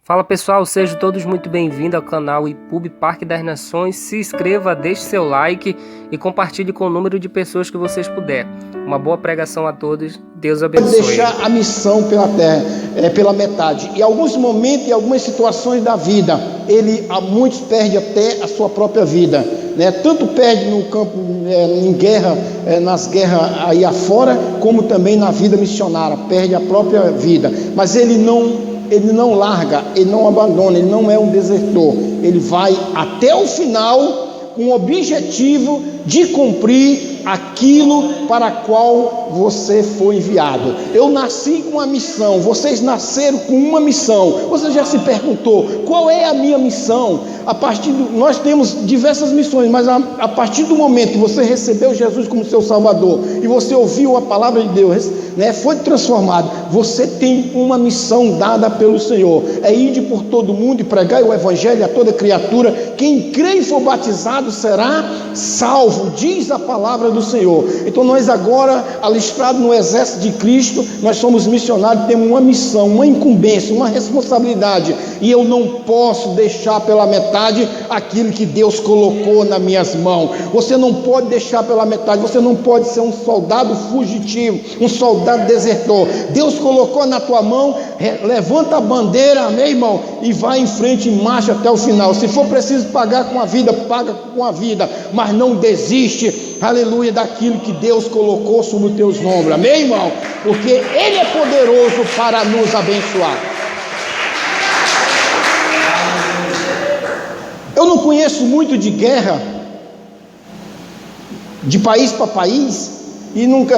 Fala pessoal, sejam todos muito bem-vindos ao canal IPUB Parque das Nações. Se inscreva, deixe seu like e compartilhe com o número de pessoas que vocês puderem. Uma boa pregação a todos, Deus abençoe. Deixar a missão pela terra, pela metade. Em alguns momentos, em algumas situações da vida, a muitos perde até a sua própria vida, né? Tanto perde no campo, em guerra, nas guerras aí afora, como também na vida missionária, perde a própria vida. Mas ele não larga, ele não abandona, ele não é um desertor, ele vai até o final com o objetivo de cumprir aquilo para qual você foi enviado. Eu nasci com uma missão, vocês nasceram com uma missão. Você já se perguntou, qual é a minha missão? Nós temos diversas missões, mas a partir do momento que você recebeu Jesus como seu Salvador e você ouviu a palavra de Deus, né, foi transformado, você tem uma missão dada pelo Senhor, é ir por todo mundo e pregar o Evangelho a toda criatura. Quem crê e for batizado será salvo, diz a palavra do Senhor. Então nós agora, alistados no exército de Cristo, nós somos missionários, temos uma missão, uma incumbência, uma responsabilidade, e eu não posso deixar pela metade aquilo que Deus colocou nas minhas mãos. Você não pode deixar pela metade, você não pode ser um soldado fugitivo, um soldado desertor. Deus colocou na tua mão, levanta a bandeira, amém, irmão, e vai em frente, em marcha até o final. Se for preciso pagar com a vida, paga com a vida, mas não desiste, aleluia, daquilo que Deus colocou sobre os teus ombros, amém, irmão? Porque Ele é poderoso para nos abençoar. Eu não conheço muito de guerra, de país para país, e nunca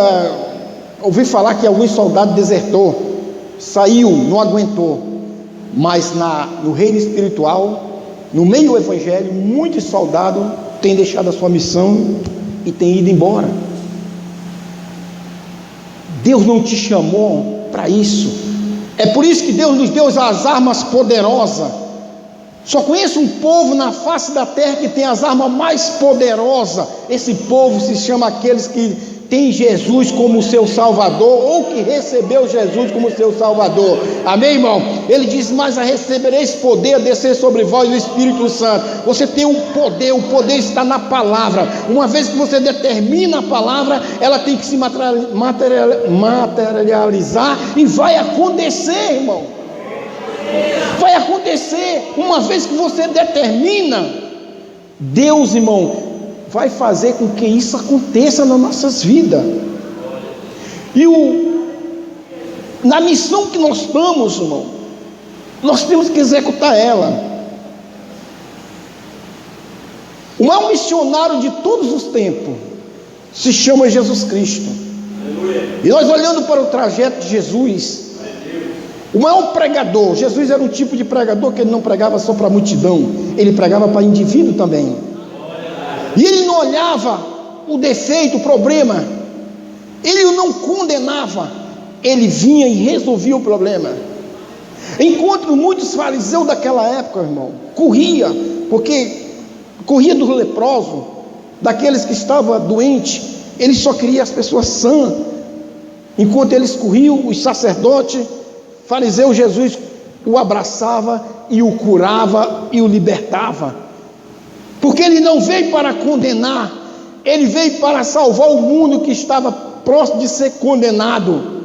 ouvi falar que algum soldado desertou, saiu, não aguentou. Mas no reino espiritual, no meio do evangelho, muitos soldados têm deixado a sua missão e têm ido embora. Deus não te chamou para isso. É por isso que Deus nos deu as armas poderosas. Só conheço um povo na face da terra que tem as armas mais poderosas. Esse povo se chama aqueles que têm Jesus como seu Salvador, ou que recebeu Jesus como seu Salvador, amém, irmão? Ele diz, mas recebereis poder a descer sobre vós o Espírito Santo. Você tem um poder, o poder está na palavra. Uma vez que você determina a palavra, ela tem que se materializar, e vai acontecer, irmão. Vai acontecer. Uma vez que você determina, Deus, irmão, vai fazer com que isso aconteça nas nossas vidas. E na missão que nós estamos, irmão, nós temos que executar ela. O maior missionário de todos os tempos se chama Jesus Cristo. E nós olhando para o trajeto de Jesus, o maior pregador, Jesus era um tipo de pregador que ele não pregava só para a multidão, ele pregava para indivíduo também. E ele não olhava o defeito, o problema, ele não condenava, ele vinha e resolvia o problema. Enquanto muitos fariseus daquela época, irmão, corria dos leprosos, daqueles que estavam doentes, ele só queria as pessoas sãs. Enquanto eles corriam, os sacerdotes, fariseus, Jesus o abraçava e o curava e o libertava. Porque ele não veio para condenar, ele veio para salvar o mundo que estava próximo de ser condenado.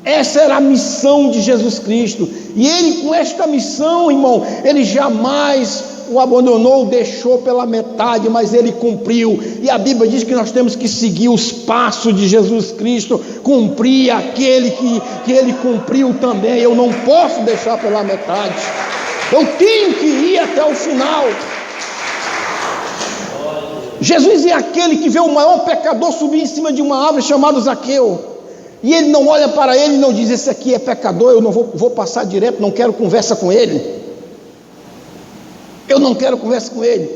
Essa era a missão de Jesus Cristo. E ele, com esta missão, irmão, ele jamais o abandonou, o deixou pela metade, mas ele cumpriu. E a Bíblia diz que nós temos que seguir os passos de Jesus Cristo, cumprir aquele que ele cumpriu também. Eu não posso deixar pela metade, eu tenho que ir até o final. Jesus é aquele que vê o maior pecador subir em cima de uma árvore chamada Zaqueu, e ele não olha para ele e não diz, esse aqui é pecador, eu não vou passar direto, não quero conversa com ele, eu não quero conversa com ele.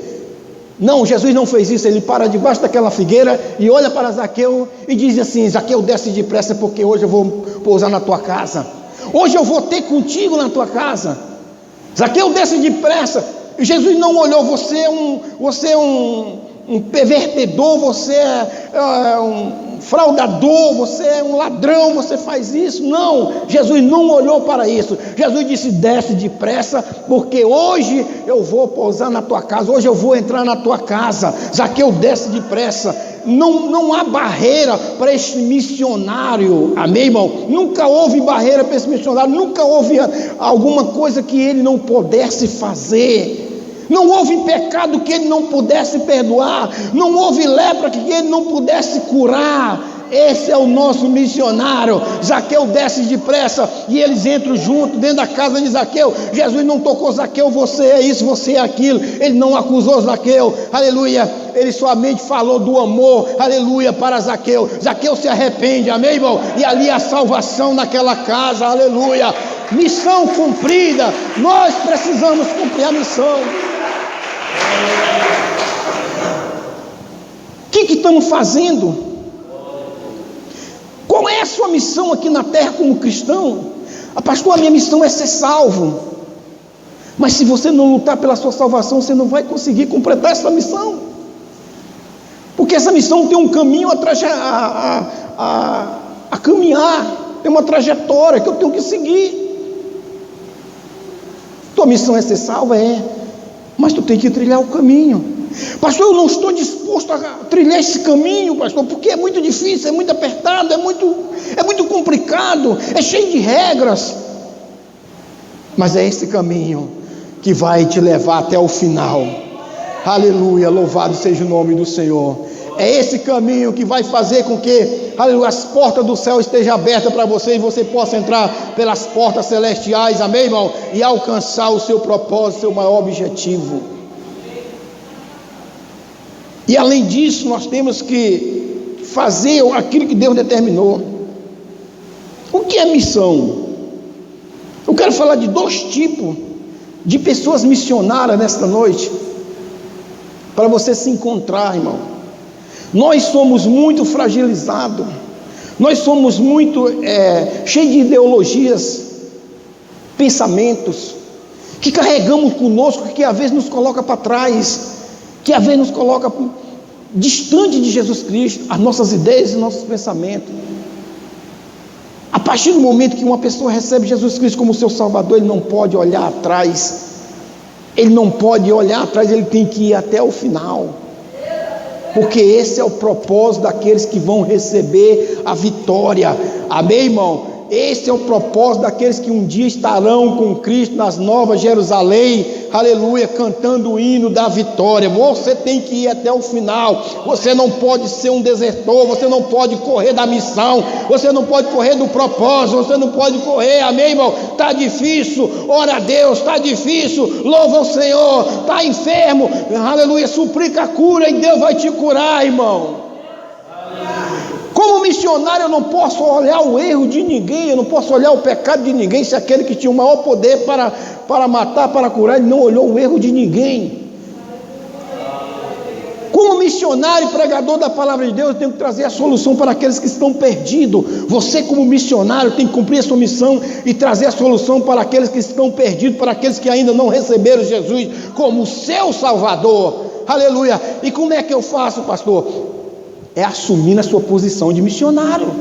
Não, Jesus não fez isso. Ele para debaixo daquela figueira e olha para Zaqueu e diz assim, Zaqueu, desce depressa, porque hoje eu vou pousar na tua casa, hoje eu vou ter contigo na tua casa. Zaqueu, desce depressa. E Jesus não olhou, você é um pervertedor, você é um fraudador, você é um ladrão, você faz isso. Não, Jesus não olhou para isso. Jesus disse: desce depressa, porque hoje eu vou pousar na tua casa, hoje eu vou entrar na tua casa. Zaqueu, desce depressa. Não há barreira para este missionário, amém, irmão? Nunca houve barreira para esse missionário, nunca houve alguma coisa que ele não pudesse fazer. Não houve pecado que ele não pudesse perdoar, não houve lepra que ele não pudesse curar. Esse é o nosso missionário. Zaqueu desce depressa e eles entram junto dentro da casa de Zaqueu. Jesus não tocou Zaqueu, você é isso, você é aquilo. Ele não acusou Zaqueu, aleluia. Ele somente falou do amor, aleluia, para Zaqueu. Zaqueu se arrepende, amém, irmão? E ali a salvação naquela casa, aleluia. Missão cumprida. Nós precisamos cumprir a missão. O que estamos fazendo? Qual é a sua missão aqui na terra como cristão? Pastor, a minha missão é ser salvo. Mas se você não lutar pela sua salvação, você não vai conseguir completar essa missão. Porque essa missão tem um caminho a caminhar, tem uma trajetória que eu tenho que seguir. Tua missão é ser salva? É. Mas tu tem que trilhar o caminho. Pastor, eu não estou disposto a trilhar esse caminho, pastor, porque é muito difícil, é muito apertado, é muito complicado, é cheio de regras. Mas é esse caminho que vai te levar até o final. Aleluia, louvado seja o nome do Senhor. É esse caminho que vai fazer com que, aleluia, as portas do céu estejam abertas para você e você possa entrar pelas portas celestiais, amém, irmão? E alcançar o seu propósito, seu maior objetivo. E além disso, nós temos que fazer aquilo que Deus determinou. O que é missão? Eu quero falar de 2 tipos de pessoas missionárias nesta noite, para você se encontrar, irmão. Nós somos muito fragilizados, nós somos muito cheios de ideologias, pensamentos, que carregamos conosco, que às vezes nos coloca para trás, que às vezes nos coloca distante de Jesus Cristo, as nossas ideias e nossos pensamentos. A partir do momento que uma pessoa recebe Jesus Cristo como seu Salvador, ele não pode olhar atrás, ele tem que ir até o final, porque esse é o propósito daqueles que vão receber a vitória, amém, irmão? Esse é o propósito daqueles que um dia estarão com Cristo nas novas Jerusalém, aleluia, cantando o hino da vitória. Você tem que ir até o final, você não pode ser um desertor, você não pode correr da missão, você não pode correr do propósito, você não pode correr, amém, irmão? Está difícil, ora a Deus, está difícil, louva o Senhor, está enfermo, aleluia, suplica a cura e Deus vai te curar, irmão. Como missionário, eu não posso olhar o erro de ninguém, eu não posso olhar o pecado de ninguém, se aquele que tinha o maior poder para matar, para curar, ele não olhou o erro de ninguém. Como missionário e pregador da palavra de Deus, eu tenho que trazer a solução para aqueles que estão perdidos. Você, como missionário, tem que cumprir a sua missão e trazer a solução para aqueles que estão perdidos, para aqueles que ainda não receberam Jesus como seu Salvador. Aleluia. E como é que eu faço, pastor? É assumindo a sua posição de missionário,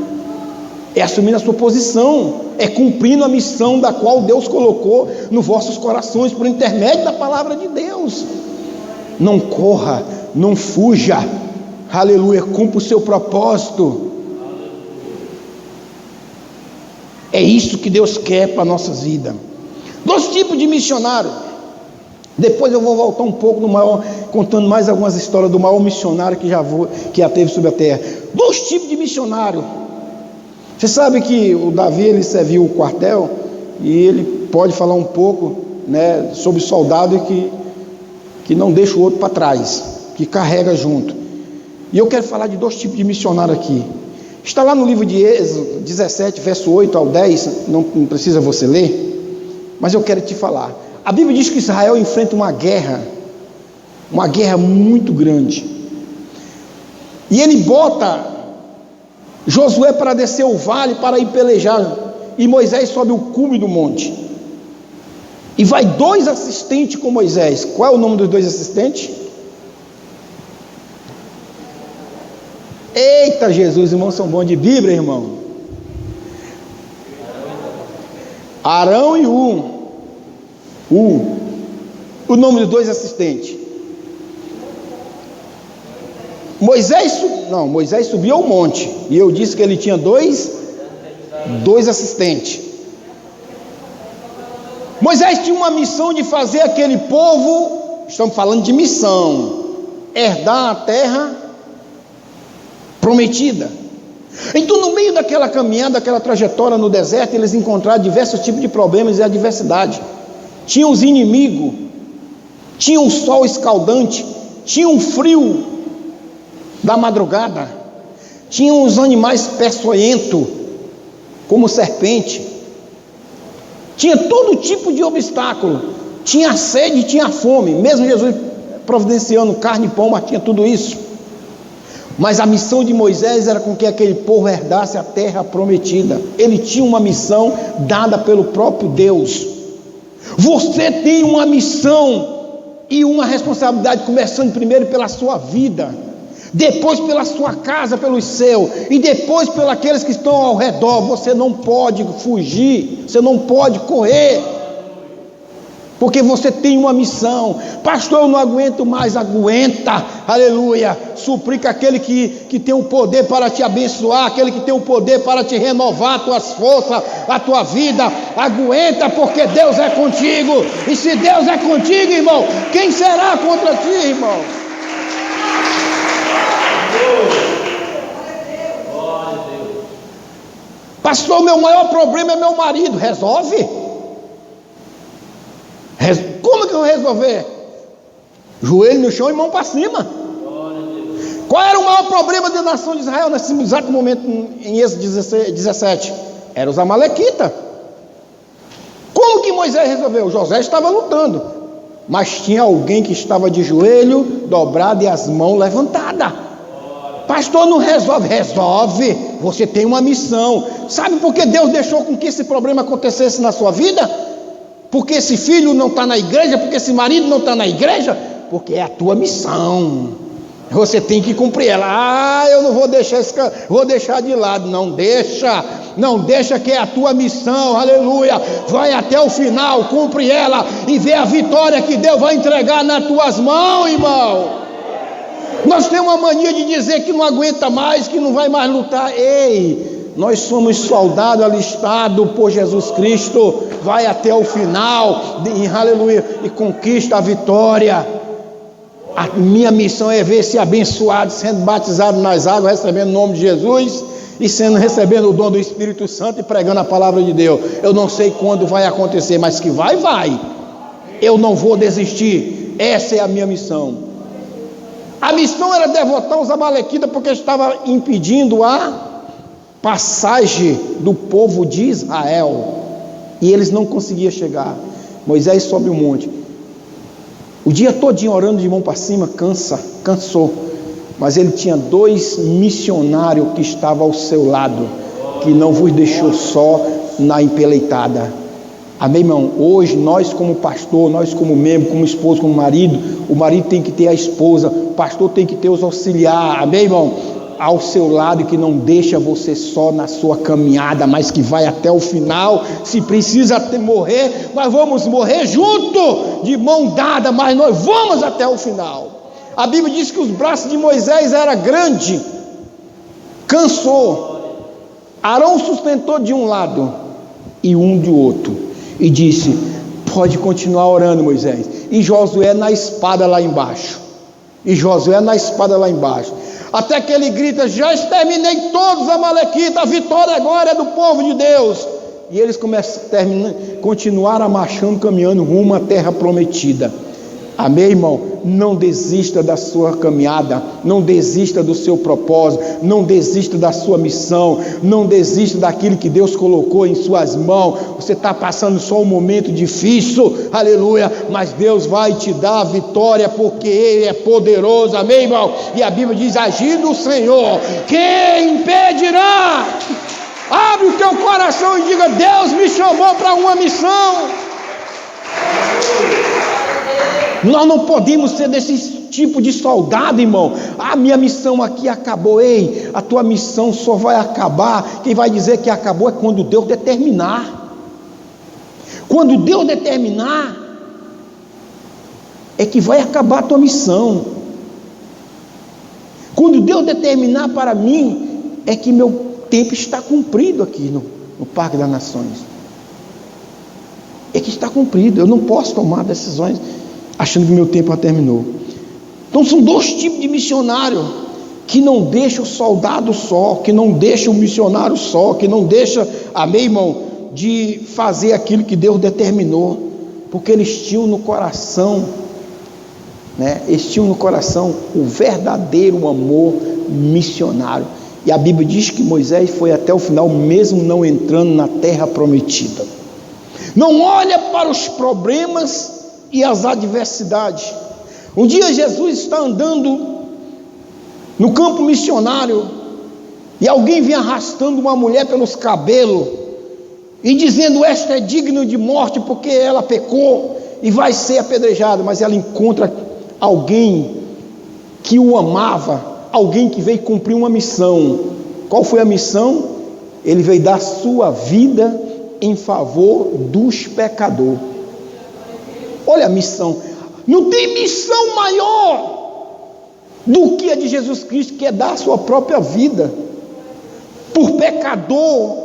é assumindo a sua posição, é cumprindo a missão da qual Deus colocou nos vossos corações, por intermédio da palavra de Deus. Não corra, não fuja, aleluia, cumpra o seu propósito. É isso que Deus quer para a nossa vida. 2 tipos de missionário. Depois eu vou voltar um pouco no maior, contando mais algumas histórias do maior missionário que já teve sobre a terra. 2 tipos de missionário. Você sabe que o Davi, ele serviu o quartel, e ele pode falar um pouco, né, sobre soldado que não deixa o outro para trás, que carrega junto. E eu quero falar de 2 tipos de missionário aqui. Está lá no livro de Êxodo 17, verso 8 ao 10, não precisa você ler, mas eu quero te falar. A Bíblia diz que Israel enfrenta uma guerra muito grande, e ele bota Josué para descer o vale para ir pelejar, e Moisés sobe o cume do monte, e vai 2 assistentes com Moisés. Qual é o nome dos 2 assistentes? Eita Jesus, irmãos são bons de Bíblia, irmão. Arão e o nome dos dois assistentes. Moisés subiu ao monte, e eu disse que ele tinha dois assistentes. Moisés tinha uma missão de fazer aquele povo, estamos falando de missão, herdar a terra prometida. Então, no meio daquela caminhada, daquela trajetória no deserto, eles encontraram diversos tipos de problemas e adversidade. Tinha os inimigos, tinha o sol escaldante, tinha um frio da madrugada, tinha os animais peçonhentos, como serpente, tinha todo tipo de obstáculo, tinha a sede, tinha a fome, mesmo Jesus providenciando carne e pão, mas tinha tudo isso. Mas a missão de Moisés era com que aquele povo herdasse a terra prometida. Ele tinha uma missão dada pelo próprio Deus. Você tem uma missão e uma responsabilidade, começando primeiro pela sua vida, depois pela sua casa, pelos seus, e depois pelos aqueles que estão ao redor. Você não pode fugir, você não pode correr, porque você tem uma missão. Pastor, eu não aguento mais. Aguenta, aleluia. Suplica aquele que tem o poder para te abençoar, aquele que tem o poder para te renovar as tuas forças, a tua vida. Aguenta, porque Deus é contigo, e se Deus é contigo, irmão, quem será contra ti, irmão? Pastor, meu maior problema é meu marido. Resolve. Como que eu vou resolver? Joelho no chão e mão para cima. Qual era o maior problema da nação de Israel nesse exato momento em Êxodo 17? Era os amalequitas. Como que Moisés resolveu? José estava lutando, mas tinha alguém que estava de joelho dobrado e as mãos levantadas. Pastor, não resolve. Resolve. Você tem uma missão. Sabe por que Deus deixou com que esse problema acontecesse na sua vida? Porque esse filho não está na igreja, porque esse marido não está na igreja, porque é a tua missão. Você tem que cumprir ela. Eu não vou deixar vou deixar de lado. Não deixa que é a tua missão, aleluia. Vai até o final, cumpre ela e vê a vitória que Deus vai entregar nas tuas mãos, irmão. Nós temos uma mania de dizer que não aguenta mais, que não vai mais lutar. Ei, nós somos soldados alistados por Jesus Cristo. Vai até o final, aleluia, e conquista a vitória. A minha missão é ver se abençoado, sendo batizado nas águas, recebendo o nome de Jesus e recebendo o dom do Espírito Santo e pregando a palavra de Deus. Eu não sei quando vai acontecer, mas que vai. Eu não vou desistir. Essa é a minha missão. A missão era derrotar os amalequitas, porque estava impedindo a passagem do povo de Israel, e eles não conseguiam chegar. Moisés sobe o monte, o dia todinho orando de mão para cima, cansou, mas ele tinha 2 missionários que estavam ao seu lado, que não vos deixou só na empeleitada. Amém, irmão? Hoje nós como pastor, nós como membro, como esposo, como marido, o marido tem que ter a esposa, o pastor tem que ter os auxiliares, amém, irmão? Ao seu lado, que não deixa você só na sua caminhada, mas que vai até o final. Se precisa morrer, nós vamos morrer junto, de mão dada, mas nós vamos até o final. A Bíblia diz que os braços de Moisés eram grandes, cansou. Arão sustentou de um lado e um de outro, e disse: pode continuar orando, Moisés. E Josué na espada lá embaixo, até que ele grita: já exterminei todos os amalequitas, a vitória agora é do povo de Deus. E eles continuaram marchando, caminhando rumo à terra prometida. Amém, irmão? Não desista da sua caminhada, não desista do seu propósito, não desista da sua missão, não desista daquilo que Deus colocou em suas mãos. Você está passando só um momento difícil, aleluia, mas Deus vai te dar a vitória, porque Ele é poderoso, amém, irmão? E a Bíblia diz: agindo o Senhor, quem impedirá? Abre o teu coração e diga: Deus me chamou para uma missão. Nós não podemos ser desse tipo de soldado, irmão. A minha missão aqui acabou. Ei, a tua missão só vai acabar. Quem vai dizer que acabou é quando Deus determinar. Quando Deus determinar, é que vai acabar a tua missão. Quando Deus determinar para mim, é que meu tempo está cumprido aqui no Parque das Nações. É que está cumprido. Eu não posso tomar decisões achando que meu tempo já terminou. Então são dois tipos de missionário, que não deixa o soldado só, que não deixa o missionário só, que não deixa, amém, irmão, de fazer aquilo que Deus determinou, porque eles tinham no coração, eles tinham no coração o verdadeiro amor missionário. E a Bíblia diz que Moisés foi até o final, mesmo não entrando na terra prometida. Não olha para os problemas e as adversidades. Um dia Jesus está andando no campo missionário e alguém vem arrastando uma mulher pelos cabelos e dizendo: esta é digna de morte porque ela pecou e vai ser apedrejada. Mas ela encontra alguém que o amava, alguém que veio cumprir uma missão. Qual foi a missão? Ele veio dar sua vida em favor dos pecadores. Olha a missão. Não tem missão maior do que a de Jesus Cristo, que é dar a sua própria vida por pecador,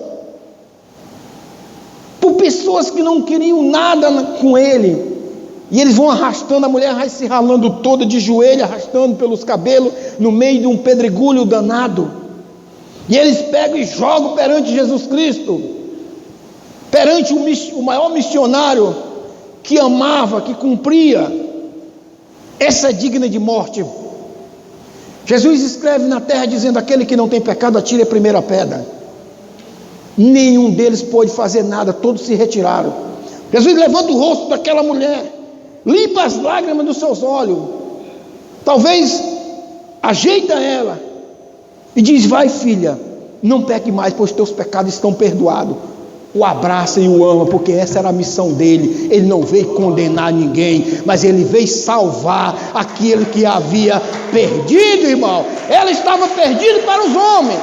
por pessoas que não queriam nada com ele, e eles vão arrastando, a mulher vai se ralando toda de joelho, arrastando pelos cabelos, no meio de um pedregulho danado, e eles pegam e jogam perante Jesus Cristo, perante o maior missionário, que amava, que cumpria. Essa é digna de morte. Jesus escreve na terra dizendo: aquele que não tem pecado, atire a primeira pedra. Nenhum deles pôde fazer nada, todos se retiraram. Jesus levanta o rosto daquela mulher, limpa as lágrimas dos seus olhos, talvez ajeita ela e diz: vai, filha, não peque mais, pois teus pecados estão perdoados. O abraça e o ama, porque essa era a missão dele. Ele não veio condenar ninguém, mas ele veio salvar aquele que havia perdido, irmão. Ela estava perdida para os homens.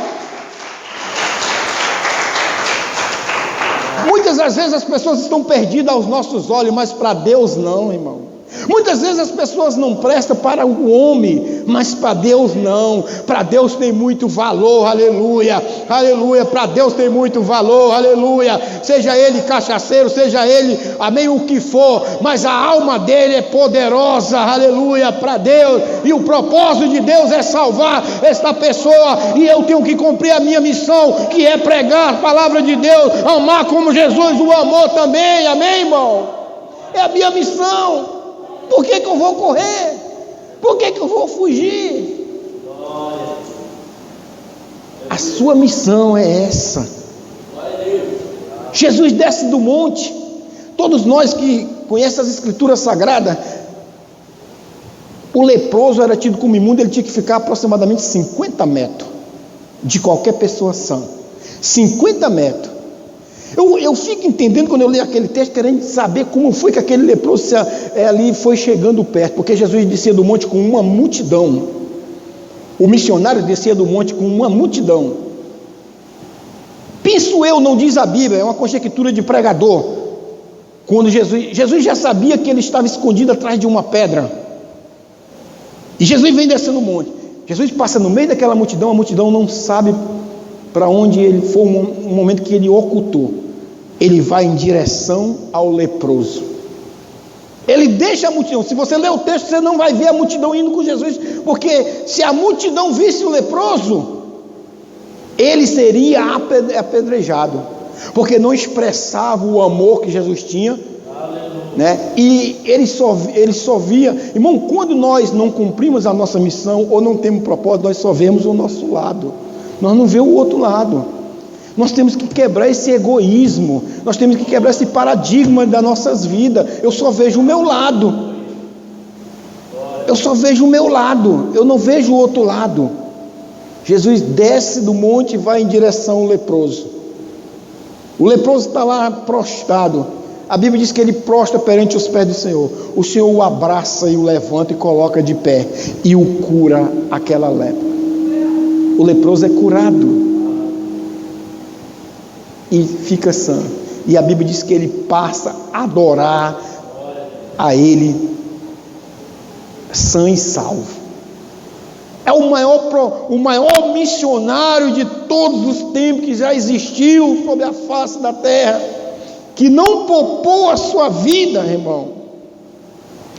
Muitas das vezes as pessoas estão perdidas aos nossos olhos, mas para Deus não, irmão. Muitas vezes as pessoas não prestam para o homem, mas para Deus não. Para Deus tem muito valor, aleluia, aleluia. Para Deus tem muito valor, aleluia. Seja ele cachaceiro, seja ele, amém, o que for, mas a alma dele é poderosa, aleluia, para Deus. E o propósito de Deus é salvar esta pessoa, e eu tenho que cumprir a minha missão, que é pregar a palavra de Deus, amar como Jesus o amou também, amém, irmão? É a minha missão. Por que eu vou correr? Por que eu vou fugir? A sua missão é essa. Jesus desce do monte. Todos nós que conhecem as escrituras sagradas, o leproso era tido como imundo, ele tinha que ficar aproximadamente 50 metros de qualquer pessoa sã. 50 metros. Eu fico entendendo quando eu leio aquele texto, querendo saber como foi que aquele leproso ali foi chegando perto, porque Jesus descia do monte com uma multidão. O missionário descia do monte com uma multidão. Penso eu, não diz a Bíblia, é uma conjectura de pregador. Quando Jesus já sabia que ele estava escondido atrás de uma pedra, e Jesus vem descendo o monte. Jesus passa no meio daquela multidão, a multidão não sabe para onde ele foi, um momento que ele ocultou. Ele vai em direção ao leproso. Ele deixa a multidão. Se você ler o texto, você não vai ver a multidão indo com Jesus, porque se a multidão visse o leproso, ele seria apedrejado, porque não expressava o amor que Jesus tinha, E ele só via, irmão, quando nós não cumprimos a nossa missão ou não temos propósito, nós só vemos o nosso lado, nós não vemos o outro lado. Nós temos que quebrar esse egoísmo, nós temos que quebrar esse paradigma das nossas vidas. Eu só vejo o meu lado, eu só vejo o meu lado, eu não vejo o outro lado. Jesus desce do monte e vai em direção ao leproso. O leproso está lá prostrado. A Bíblia diz que ele prostra perante os pés do Senhor. O Senhor o abraça e o levanta e coloca de pé e o cura aquela lepra. O leproso é curado e fica sã. E a Bíblia diz que ele passa a adorar a ele sã e salvo. É o maior missionário de todos os tempos que já existiu sobre a face da terra, que não poupou a sua vida, irmão.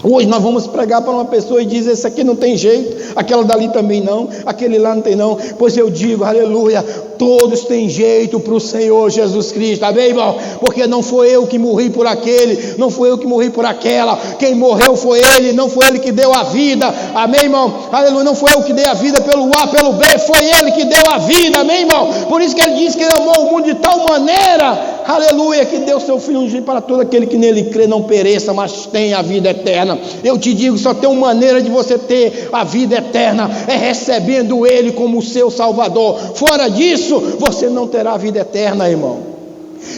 Hoje nós vamos pregar para uma pessoa e dizer: esse aqui não tem jeito, aquela dali também não, aquele lá não tem não. Pois eu digo, aleluia, todos têm jeito para o Senhor Jesus Cristo, amém, irmão? Porque não foi eu que morri por aquele, não foi eu que morri por aquela, quem morreu foi ele, não foi ele que deu a vida, amém, irmão? Aleluia, não foi eu que dei a vida pelo A, pelo B, foi ele que deu a vida, amém, irmão? Por isso que ele diz que ele amou o mundo de tal maneira, aleluia, que deu seu Filho unigênito para todo aquele que nele crê não pereça, mas tenha a vida eterna. Eu te digo, só tem uma maneira de você ter a vida eterna, é recebendo ele como seu Salvador. Fora disso, você não terá a vida eterna, irmão.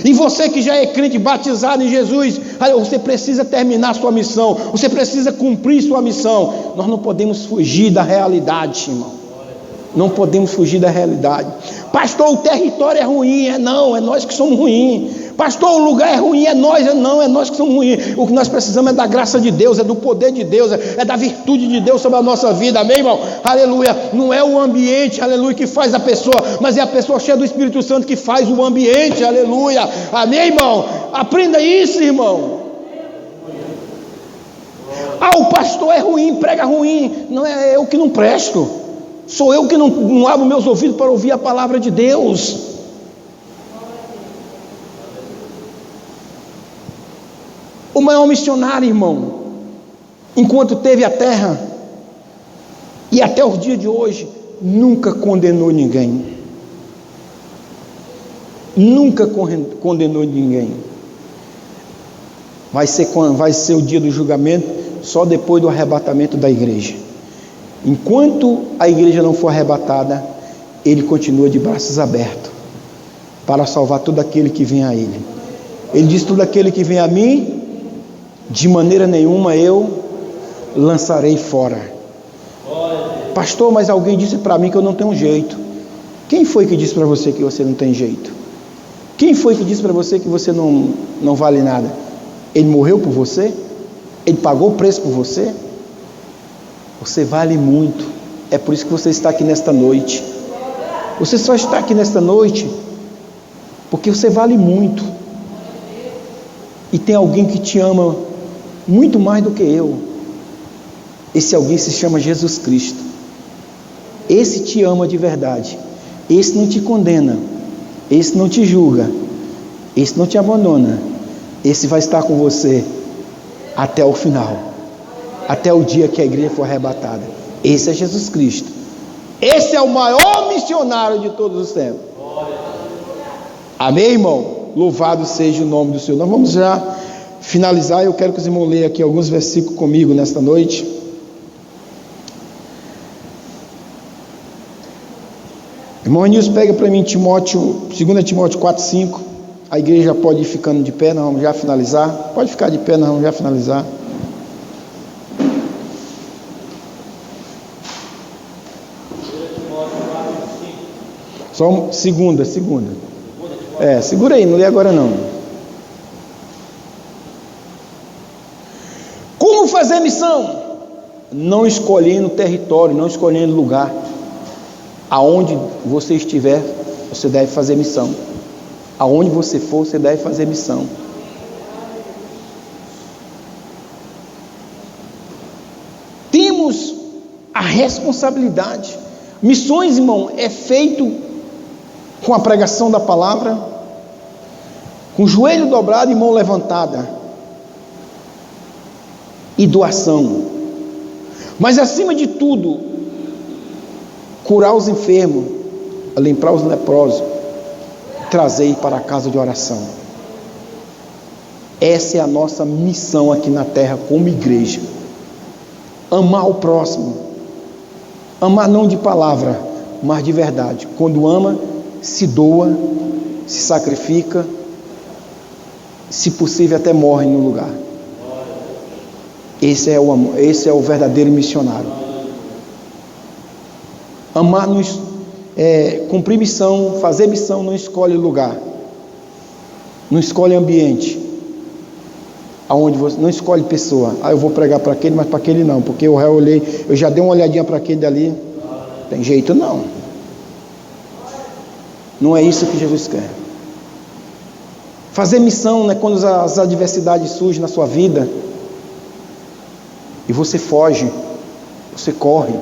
E você que já é crente batizado em Jesus, você precisa terminar sua missão, você precisa cumprir sua missão. Nós não podemos fugir da realidade, irmão. Não podemos fugir da realidade. Pastor, o território é ruim. Não, é nós que somos ruins. Pastor, o lugar é ruim. É nós que somos ruins. O que nós precisamos é da graça de Deus, é do poder de Deus, é da virtude de Deus sobre a nossa vida, amém, irmão? Aleluia. Não é o ambiente, aleluia, que faz a pessoa, mas é a pessoa cheia do Espírito Santo que faz o ambiente, aleluia, amém, irmão? Aprenda isso, irmão. O pastor é ruim, prega ruim. Não, é eu que não presto. Sou eu que não abro meus ouvidos para ouvir a palavra de Deus. O maior missionário, irmão, enquanto teve a terra e até os dias de hoje, nunca condenou ninguém. Nunca condenou ninguém. Vai ser o dia do julgamento só depois do arrebatamento da igreja. Enquanto a igreja não for arrebatada, ele continua de braços abertos para salvar todo aquele que vem a ele. Ele diz: todo aquele que vem a mim, de maneira nenhuma eu lançarei fora. Pastor, mas alguém disse para mim que eu não tenho jeito. Quem foi que disse para você que você não tem jeito? Quem foi que disse para você que você não vale nada? Ele morreu por você? Ele pagou o preço por você? Você vale muito. É por isso que você está aqui nesta noite. Você só está aqui nesta noite porque você vale muito. E tem alguém que te ama muito mais do que eu. Esse alguém se chama Jesus Cristo. Esse te ama de verdade. Esse não te condena. Esse não te julga. Esse não te abandona. Esse vai estar com você até o final. Até o dia que a igreja for arrebatada. Esse é Jesus Cristo. Esse é o maior missionário de todos os tempos. Amém, irmão? Louvado seja o nome do Senhor. Nós vamos já finalizar. Eu quero que os irmãos leiam aqui alguns versículos comigo nesta noite. Irmão Nilson, pega para mim 2 Timóteo 4:5. A igreja pode ir ficando de pé, nós vamos já finalizar. Pode ficar de pé, nós vamos já finalizar. Só segunda. Segura aí, não lê agora não. Como fazer missão? Não escolhendo território, não escolhendo lugar. Aonde você estiver, você deve fazer missão. Aonde você for, você deve fazer missão. Temos a responsabilidade. Missões, irmão, é feito com a pregação da palavra, com o joelho dobrado e mão levantada, e doação. Mas acima de tudo, curar os enfermos, limpar os leprosos, trazer para a casa de oração. Essa é a nossa missão aqui na terra como igreja. Amar o próximo. Amar não de palavra, mas de verdade. Quando ama, se doa, se sacrifica se possível até morre no lugar. Esse é o amor, esse é o verdadeiro missionário. Amar, cumprir missão, fazer missão, não escolhe lugar, não escolhe ambiente, aonde você não escolhe pessoa. Eu vou pregar para aquele, mas para aquele não, porque eu já dei uma olhadinha para aquele dali, tem jeito não. Não é isso que Jesus quer. Fazer missão não é quando as adversidades surgem na sua vida e você foge, você corre.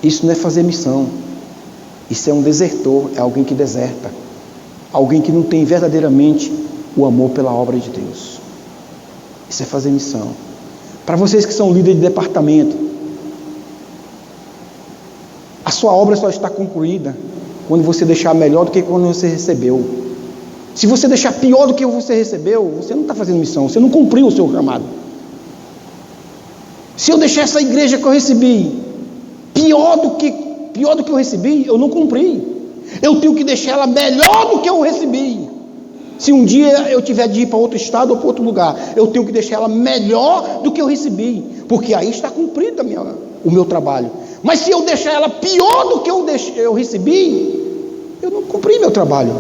Isso não é fazer missão. Isso é um desertor, é alguém que deserta, alguém que não tem verdadeiramente o amor pela obra de Deus. Isso é fazer missão. Para vocês que são líderes de departamento, a sua obra só está concluída quando você deixar melhor do que quando você recebeu. Se você deixar pior do que você recebeu, você não está fazendo missão, você não cumpriu o seu chamado. Se eu deixar essa igreja que eu recebi pior do que eu recebi, eu não cumpri. Eu tenho que deixar ela melhor do que eu recebi. Se um dia eu tiver de ir para outro estado ou para outro lugar, eu tenho que deixar ela melhor do que eu recebi, porque aí está cumprido o meu trabalho. Mas se eu deixar ela pior do que eu recebi, eu não cumpri meu trabalho.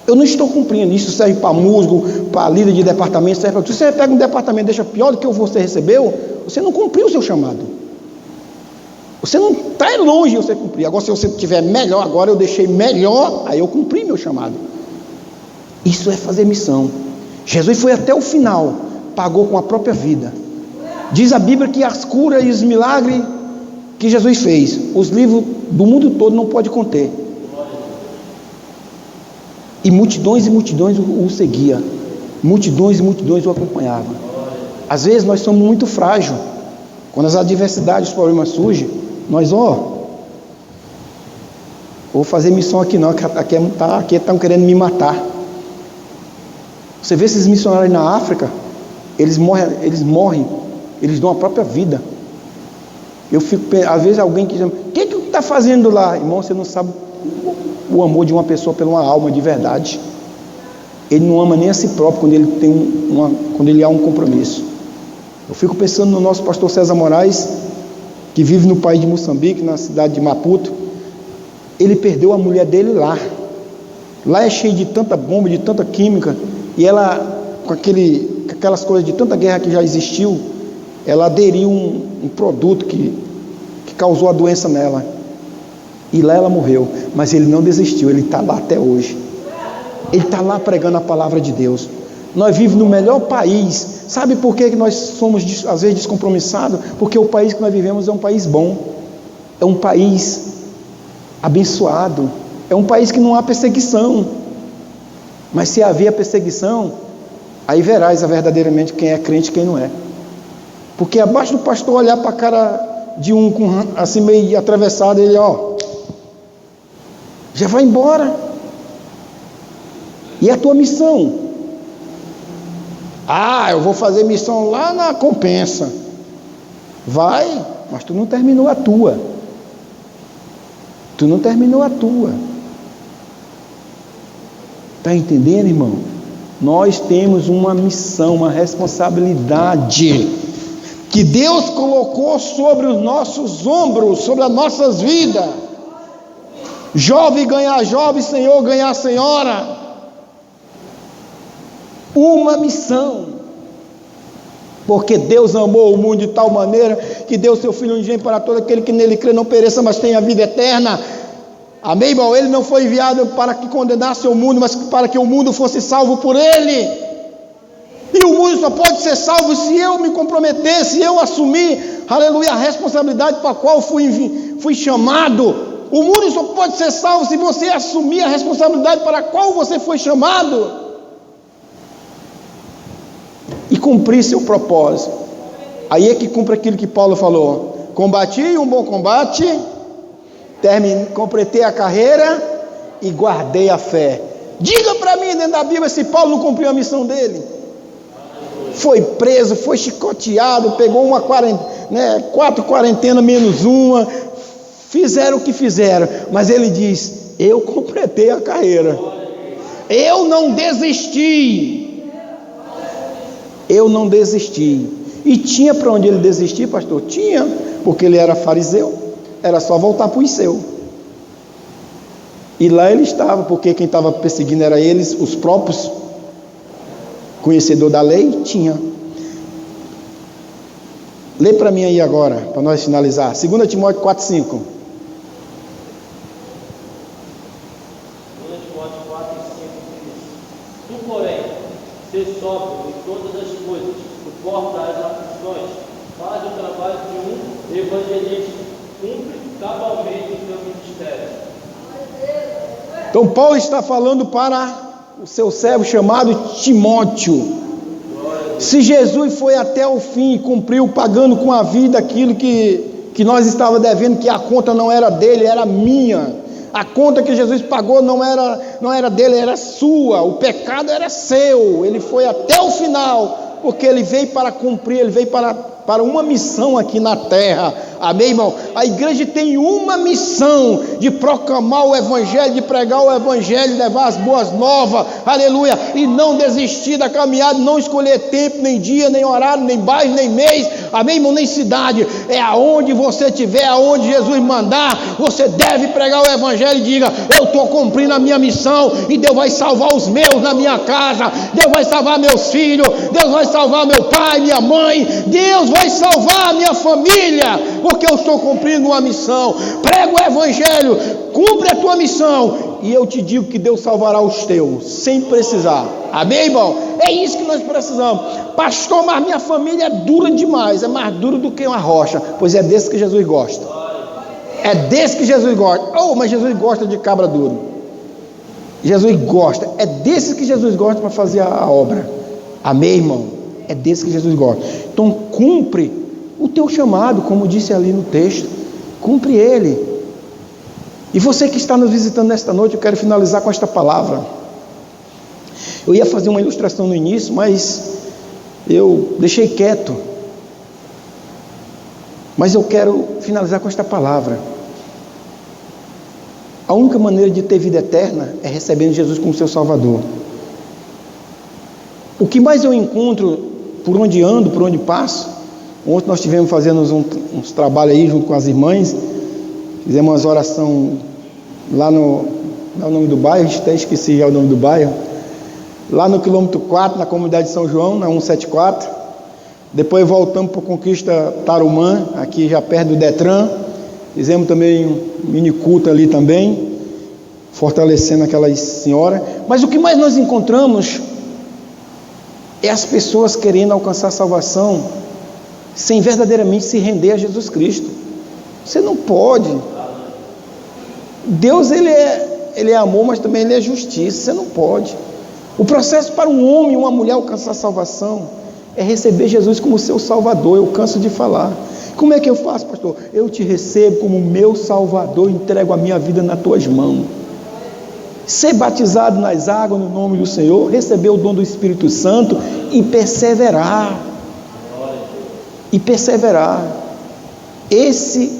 Eu não estou cumprindo. Isso serve para músico, para líder de departamento, serve para tudo. Se você pega um departamento e deixa pior do que você recebeu, você não cumpriu o seu chamado. Você não está longe de você cumprir. Agora, se você estiver melhor, agora eu deixei melhor, aí eu cumpri meu chamado. Isso é fazer missão. Jesus foi até o final, pagou com a própria vida. Diz a Bíblia que as curas e os milagres que Jesus fez, os livros do mundo todo não pode conter. E multidões o seguiam. Multidões o acompanhavam. Às vezes nós somos muito frágeis. Quando as adversidades, os problemas surgem, nós, vou fazer missão aqui não, aqui estão querendo me matar. Você vê esses missionários na África, eles morrem, eles dão a própria vida. Eu fico, às vezes alguém que diz, o que tu está fazendo lá? Irmão, você não sabe o amor de uma pessoa pela uma alma de verdade. Ele não ama nem a si próprio quando ele tem quando ele há um compromisso. Eu fico pensando no nosso pastor César Moraes, que vive no país de Moçambique, na cidade de Maputo. Ele perdeu a mulher dele lá. Lá é cheio de tanta bomba, de tanta química, e ela, com aquelas coisas de tanta guerra que já existiu, ela aderiu um produto que causou a doença nela. E lá ela morreu, mas ele não desistiu, ele está lá até hoje. Ele está lá pregando a palavra de Deus. Nós vivemos no melhor país. Sabe por que nós somos às vezes descompromissados? Porque o país que nós vivemos é um país bom, é um país abençoado, é um país que não há perseguição. Mas se havia perseguição, aí verás verdadeiramente quem é crente e quem não é. Porque abaixo do pastor olhar para a cara de um assim meio atravessado, ele já vai embora. E a tua missão? Eu vou fazer missão lá na Compensa. Vai, mas tu não terminou a tua. Tu não terminou a tua. Está entendendo, irmão? Nós temos uma missão, uma responsabilidade que Deus colocou sobre os nossos ombros, sobre as nossas vidas. Jovem ganhar jovem, senhor ganhar senhora. Uma missão. Porque Deus amou o mundo de tal maneira que deu seu Filho unigênito para todo aquele que nele crê, não pereça, mas tenha vida eterna. Amém, irmão? Ele não foi enviado para que condenasse o mundo, mas para que o mundo fosse salvo por ele. E o mundo só pode ser salvo se eu me comprometer, se eu assumir, aleluia, a responsabilidade para a qual fui chamado. O mundo só pode ser salvo se você assumir a responsabilidade para a qual você foi chamado e cumprir seu propósito. Aí é que cumpre aquilo que Paulo falou: combati um bom combate, completei a carreira e guardei a fé. Diga para mim dentro da Bíblia se Paulo não cumpriu a missão dele. Foi preso, foi chicoteado, pegou 4 quarentenas menos uma, fizeram o que fizeram, mas ele diz: eu completei a carreira. Eu não desisti. Eu não desisti. E tinha para onde ele desistir, pastor? Tinha, porque ele era fariseu. Era só voltar para os seus. E lá ele estava, porque quem estava perseguindo era eles, os próprios conhecedores da lei. Tinha. Lê para mim aí agora, para nós finalizar. 2 Timóteo 4,5. 2 Timóteo 4,5 diz: Tu, porém, sê sóbrio em todas as coisas, suporta as aflições, faz o trabalho de um evangelista, cumpre cabalmente o teu ministério. Então Paulo está falando para o seu servo chamado Timóteo. Se Jesus foi até o fim e cumpriu, pagando com a vida aquilo que nós estávamos devendo, que a conta não era dele, era minha. A conta que Jesus pagou não era dele, era sua. O pecado era seu. Ele foi até o final, porque ele veio para cumprir, ele veio para uma missão aqui na terra. Amém, irmão? A igreja tem uma missão: de proclamar o evangelho, de pregar o evangelho, levar as boas novas, aleluia, e não desistir da caminhada, não escolher tempo, nem dia, nem horário, nem bairro, nem mês, amém, irmão, nem cidade. É aonde você estiver, aonde Jesus mandar, você deve pregar o evangelho e diga: eu estou cumprindo a minha missão, e Deus vai salvar os meus na minha casa, Deus vai salvar meus filhos, Deus vai salvar meu pai, minha mãe, Deus vai salvar a minha família, porque eu estou cumprindo uma missão. Prega o evangelho, cumpre a tua missão, e eu te digo que Deus salvará os teus, sem precisar. Amém, irmão? É isso que nós precisamos. Pastor, mas minha família é dura demais, é mais dura do que uma rocha. Pois é desse que Jesus gosta. É desse que Jesus gosta. Oh, mas Jesus gosta de cabra duro. Jesus gosta. É desse que Jesus gosta para fazer a obra. Amém, irmão? É desse que Jesus gosta. Então cumpre o teu chamado, como disse ali no texto. Cumpre ele. E você que está nos visitando nesta noite, eu quero finalizar com esta palavra. Eu ia fazer uma ilustração no início, mas eu deixei quieto. Mas eu quero finalizar com esta palavra. A única maneira de ter vida eterna é recebendo Jesus como seu Salvador. O que mais eu encontro por onde ando, por onde passo. Ontem nós estivemos fazendo uns trabalhos aí junto com as irmãs. Fizemos umas orações lá no... Não é o nome do bairro, até esqueci já o nome do bairro. Lá no quilômetro 4, na comunidade de São João, na 174. Depois voltamos para a Conquista Tarumã, aqui já perto do Detran. Fizemos também um mini culto ali também, fortalecendo aquelas senhoras. Mas o que mais nós encontramos é as pessoas querendo alcançar a salvação sem verdadeiramente se render a Jesus Cristo. Você não pode. Deus, ele é amor, mas também ele é justiça. Você não pode. O processo para um homem e uma mulher alcançar a salvação é receber Jesus como seu Salvador. Eu canso de falar. Como é que eu faço, pastor? Eu te recebo como meu Salvador, entrego a minha vida nas tuas mãos. Ser batizado nas águas no nome do Senhor, receber o dom do Espírito Santo e perseverar. E perseverar. Esse